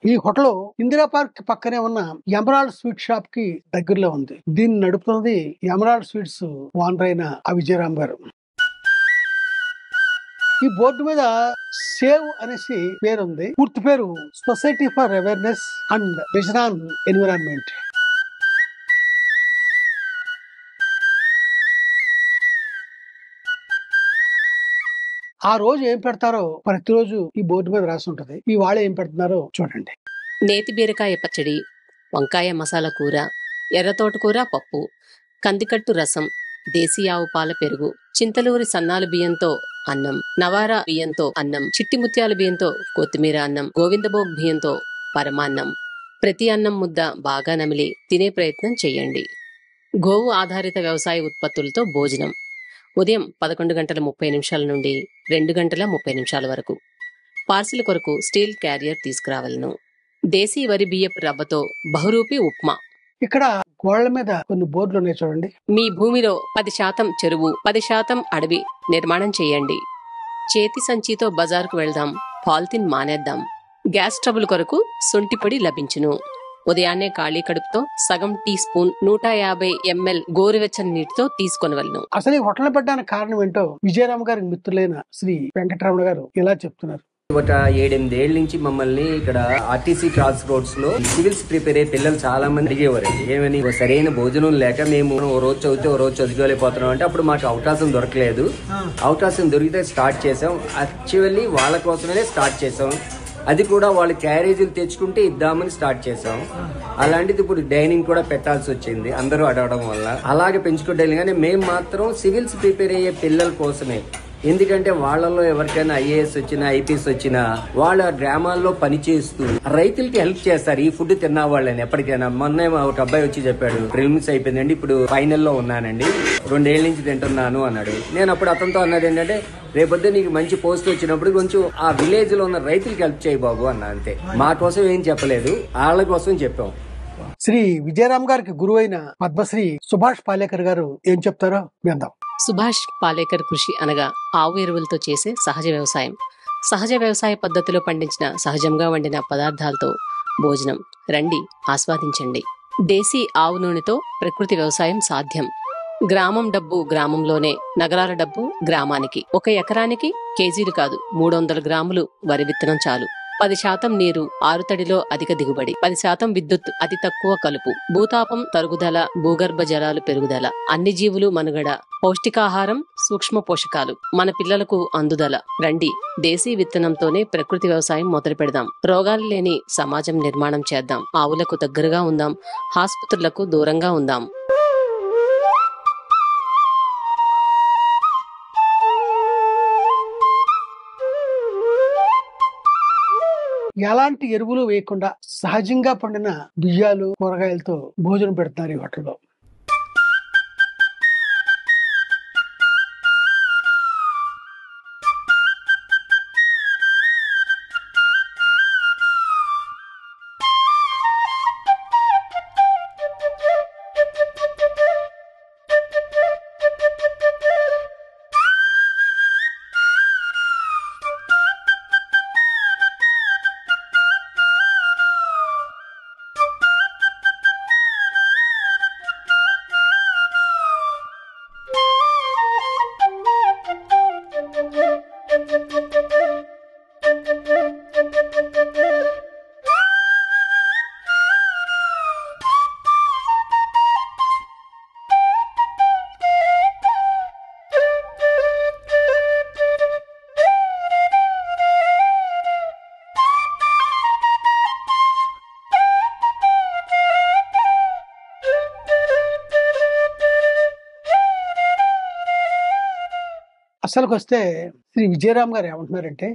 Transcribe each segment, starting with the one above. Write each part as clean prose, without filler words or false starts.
ఈ hotel Indira park పక్కనే ఉన్న ఎమరాల్డ్ స్వీట్ షాప్ కి దగ్గరలో ఉంది. దీన్ని నడుపుతున్నది ఎమరాల్డ్ స్వీట్స్ ఓనర్ అయిన ఆ విజయరామ్ గారు. ఈ బోర్డు మీద సేవ్ అనేసి పేరు ఉంది. పూర్తి పేరు society for awareness and vision on environment. ఆ రోజు ఏం పెడతారో ప్రతిరోజు ఈ బోర్డు మీద రాసి ఉంటది. ఈ వాళ్ళు ఏం పెడుతున్నారో చూడండి. నేతి బీరకాయ పచ్చడి, వంకాయ మసాలా కూర, ఎర్ర తోటకూర పప్పు, కందికట్టు రసం, దేశీ ఆవు పాల పెరుగు, చింతలూరి సన్నాల బియ్యంతో అన్నం, నవారా బియ్యంతో అన్నం, చిట్టి ముత్యాల బియ్యంతో కొత్తిమీర అన్నం, గోవిందభోగ్ బియ్యంతో పరమాన్నం. ప్రతి అన్నం ముద్ద బాగా నమిలి తినే ప్రయత్నం చేయండి. గోవు ఆధారిత వ్యవసాయ ఉత్పత్తులతో భోజనం ఉదయం 11:30 నుండి 2:30 వరకు. పార్సిల్ కొరకు స్టీల్ క్యారియర్ తీసుకురావాలను. దేశీ వరి బియ్యపు రవ్వతో బహురూపి ఉప్మా. ఇక్కడ గోళ్ల మీద కొన్ని బోర్డులు ఉన్నాయి చూడండి. మీ భూమిలో 10% చెరువు, 10% అడవి నిర్మాణం చేయండి. చేతి సంచితో బజారుకు వెళ్దాం, పాలిథిన్ మానేద్దాం. గ్యాస్ ట్రబుల్ కొరకు శొంఠి పొడి లభించును. ఉదయాన్నే ఖాళీ కడుపుతో సగం టీ స్పూన్ 150 ml గోరువెచ్చని నీటితో తీసుకొనవలను. అసలు ఈ హోటల్ పెట్టడానికి కారణం ఏంటో విజయరామ్ గారి మిత్రులైన శ్రీ వెంకటరమణ గారు ఇలా చెప్తున్నారు. 7-8 ఏళ్ల నుంచి మమ్మల్ని ఇక్కడ ఆర్టీసీ క్రాస్ రోడ్స్ లో సివిల్స్ ప్రిపేర్ అయ్యే పిల్లలు చాలా మంది అడిగేవారండి. ఏమని సరైన భోజనం లేక మేము ఓ రోజు చదివితే ఓ రోజు చదువుకోలేకపోతున్నాం అంటే అప్పుడు మాకు అవకాశం దొరకలేదు. అవకాశం దొరికితే స్టార్ట్ చేసాం. యాక్చువల్లీ వాళ్ళ కోసమే స్టార్ట్ చేసాం. అది కూడా వాళ్ళు క్యారేజీలు తెచ్చుకుంటే ఇద్దామని స్టార్ట్ చేసాం. అలాంటిది ఇప్పుడు డైనింగ్ కూడా పెట్టాల్సి వచ్చింది అందరూ అడగడం వల్ల. అలాగే పెంచుకుంటే కానీ మేము మాత్రం సివిల్స్ ప్రిపేర్ అయ్యే పిల్లల కోసమే. ఎందుకంటే వాళ్ళలో ఎవరికైనా ఐఏఎస్ వచ్చినా ఐపీఎస్ వచ్చినా వాళ్ళ గ్రామాల్లో పనిచేస్తూ రైతులకి హెల్ప్ చేస్తారు. ఈ ఫుడ్ తిన్న వాళ్ళని ఎప్పటికైనా. మొన్న ఒక అబ్బాయి వచ్చి చెప్పాడు, ప్రిలిమ్స్ అయిపోయిందండి, ఇప్పుడు ఫైనల్లో ఉన్నానండి, 2 ఏళ్ల నుంచి తింటున్నాను అన్నాడు. నేను అప్పుడు అతనితో అన్నది ఏంటంటే, రేపొద్దు నీకు మంచి పోస్ట్ వచ్చినప్పుడు కొంచెం ఆ విలేజ్ లో ఉన్న రైతులకి హెల్ప్ చేయి బాబు అన్న. అంతే, మా కోసం ఏం చెప్పలేదు, వాళ్ళ కోసం చెప్పాం. శ్రీ విజయరామ్ గారికి గురువైన పద్మశ్రీ సుభాష్ పాలేకర్ గారు ఏం చెప్తారో విందాం. సుభాష్ పాలేకర్ కృషి అనగా ఆవు ఎరువులతో చేసే సహజ వ్యవసాయం. సహజ వ్యవసాయ పద్ధతిలో పండించిన సహజంగా వండిన పదార్థాలతో భోజనం. రండి, ఆస్వాదించండి. దేశీ ఆవు నూనెతో ప్రకృతి వ్యవసాయం సాధ్యం. గ్రామం డబ్బు గ్రామంలోనే, నగరాల డబ్బు గ్రామానికి. 1 ఎకరానికి కేజీలు కాదు, 300 గ్రాములు వరి విత్తనం చాలు. 10% నీరు, ఆరుతడిలో అధిక దిగుబడి. 10% విద్యుత్, అతి తక్కువ కలుపు. భూతాపం తరుగుదల, భూగర్భ జలాలు పెరుగుదల, అన్ని జీవులు మనుగడ, పౌష్టికాహారం, సూక్ష్మ పోషకాలు, మన పిల్లలకు అందుదల. రండి, దేశీ విత్తనంతోనే ప్రకృతి వ్యవసాయం మొదలు పెడదాం. రోగాలు లేని సమాజం నిర్మాణం చేద్దాం. ఆవులకు దగ్గరగా ఉందాం, ఆసుపత్రులకు దూరంగా ఉందాం. ఎలాంటి ఎరువులు వేయకుండా సహజంగా పండిన బియ్యాలు, కూరగాయలతో భోజనం పెడుతున్నారు ఈ హోటల్లో. అసలుకి వస్తే శ్రీ విజయరామ్ గారు ఏమంటున్నారంటే,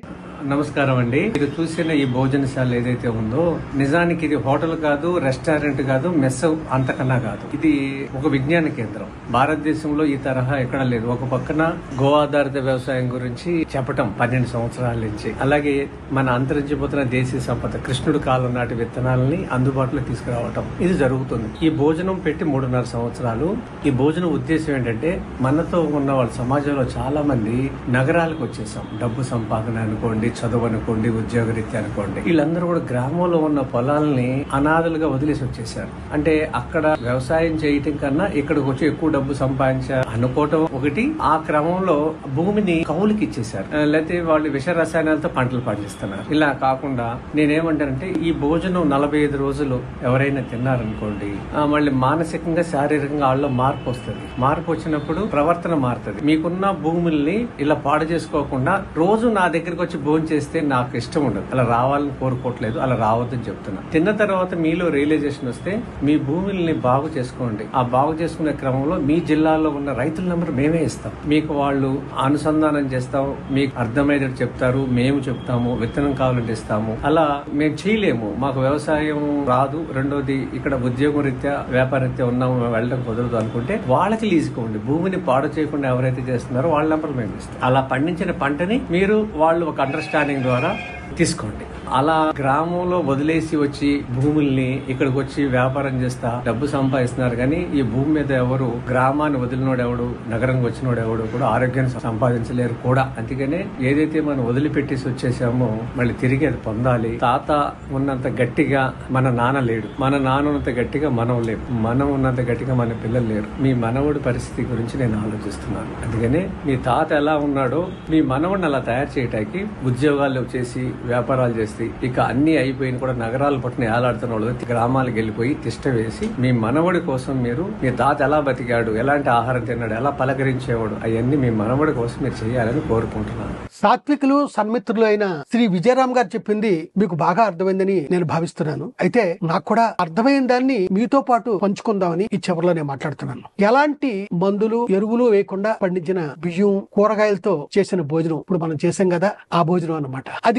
నమస్కారం అండి. మీరు చూసిన ఈ భోజనశాల ఏదైతే ఉందో నిజానికి ఇది హోటల్ కాదు, రెస్టారెంట్ కాదు, మెస్ అంతకన్నా కాదు. ఇది ఒక విజ్ఞాన కేంద్రం. భారతదేశంలో ఈ తరహా ఎక్కడ లేదు. ఒక పక్కన గో ఆధారిత వ్యవసాయం గురించి చెప్పటం 12 సంవత్సరాల నుంచి, అలాగే మన అంతరించిపోతున్న దేశీయ సంపద కృష్ణుడు కాలం నాటి విత్తనాలని అందుబాటులో తీసుకురావటం, ఇది జరుగుతుంది. ఈ భోజనం పెట్టి 3.5 సంవత్సరాలు. ఈ భోజనం ఉద్దేశం ఏంటంటే, మనతో ఉన్న వాళ్ళ సమాజంలో చాలా మంది నగరాలకు వచ్చేసాం. డబ్బు సంపాదన అనుకోండి, చదువు అనుకోండి, ఉద్యోగరీత్యా అనుకోండి, వీళ్ళందరూ కూడా గ్రామంలో ఉన్న పొలాలని అనాథలుగా వదిలేసి వచ్చేసారు. అంటే అక్కడ వ్యవసాయం చేయటం కన్నా ఇక్కడికి వచ్చి ఎక్కువ డబ్బు సంపాదించారు అనుకోవటం ఒకటి, ఆ క్రమంలో భూమిని కౌలుకి ఇచ్చేసారు, లేకపోతే వాళ్ళు విష రసాయనాలతో పంటలు పండిస్తున్నారు. ఇలా కాకుండా నేనేమంటానంటే ఈ భోజనం 45 రోజులు ఎవరైనా తిన్నారనుకోండి, మళ్ళీ మానసికంగా శారీరకంగా వాళ్ళలో మార్పు వస్తుంది. మార్పు వచ్చినప్పుడు ప్రవర్తన మారుతుంది. మీకున్న భూముల్ని ఇలా పాడు చేసుకోకుండా రోజు నా దగ్గరికి వచ్చి భోజనం చేస్తే నాకు ఇష్టం ఉండదు, అలా రావాలని కోరుకోవట్లేదు, అలా రావద్దని చెప్తున్నా. తిన్న తర్వాత మీలో రియలైజేషన్ వస్తే మీ భూముల్ని బాగు చేసుకోండి. ఆ బాగు చేసుకునే క్రమంలో మీ జిల్లాలో ఉన్న రైతుల నెంబర్ మేమే ఇస్తాం, మీకు వాళ్ళు అనుసంధానం చేస్తాం, మీకు అర్థమయ్యేటట్టు చెప్తారు, మేము చెప్తాము, విత్తనం కావాలంటే ఇస్తాము. అలా మేము చేయలేము, మాకు వ్యవసాయం రాదు, రెండోది ఇక్కడ ఉద్యోగం రీత్యా వ్యాపార రీత్యా ఉన్నాము, వెళ్ళడం కుదరదు అనుకుంటే వాళ్ళకి లీజుకోండి. భూమిని పాడు చేయకుండా ఎవరైతే చేస్తున్నారో వాళ్ళ నెంబర్ మేము ఇస్తాం. అలా పండించిన పంటని మీరు వాళ్ళు ఒక అండర్స్టాండింగ్ ద్వారా తీసుకోండి. అలా గ్రామంలో వదిలేసి వచ్చి భూముల్ని ఇక్కడికి వచ్చి వ్యాపారం చేస్తా డబ్బు సంపాదిస్తున్నారు. కానీ ఈ భూమి మీద ఎవరు గ్రామాన్ని వదిలినోడు ఎవడు, నగరంకి వచ్చినోడు ఎవడు కూడా ఆరోగ్యాన్ని సంపాదించలేరు కూడా. అందుకనే ఏదైతే మనం వదిలిపెట్టేసి వచ్చేసామో మళ్ళీ తిరిగి అది పొందాలి. తాత ఉన్నంత గట్టిగా మన నాన్న లేడు, మన నాన్న ఉన్నంత గట్టిగా మనం లేము, మనం ఉన్నంత గట్టిగా మన పిల్లలు లేరు. మీ మనవడి పరిస్థితి గురించి నేను ఆలోచిస్తున్నాను. అందుకనే మీ తాత ఎలా ఉన్నాడో మీ మనవడిని అలా తయారు చేయడానికి ఉద్యోగాలు చేసి వ్యాపారాలు చేస్తే ఇక అన్ని అయిపోయిన కూడా నగరాల పట్టున ఏలాడుతున్న వాళ్ళు గ్రామాలకు వెళ్ళిపోయి తిష్ట వేసి మీ మనవడి కోసం మీరు మీ తాత ఎలా బతికాడు, ఎలాంటి ఆహారం తిన్నాడు, ఎలా పలకరించేవాడు, అవన్నీ మీ మనవడి కోసం మీరు చేయాలని కోరుకుంటున్నాను. సాత్వికులు సన్మిత్రులు అయిన శ్రీ విజయరామ్ గారు చెప్పింది మీకు బాగా అర్థమైందని నేను భావిస్తున్నాను. అయితే నాకు కూడా అర్థమైన దాన్ని మీతో పాటు పంచుకుందామని ఈ చివరిలో నేను మాట్లాడుతున్నాను. ఎలాంటి మందులు ఎరువులు వేయకుండా పండించిన బియ్యం కూరగాయలతో చేసిన భోజనం ఇప్పుడు మనం చేసాం కదా, ఆ భోజనం అన్నమాట. అది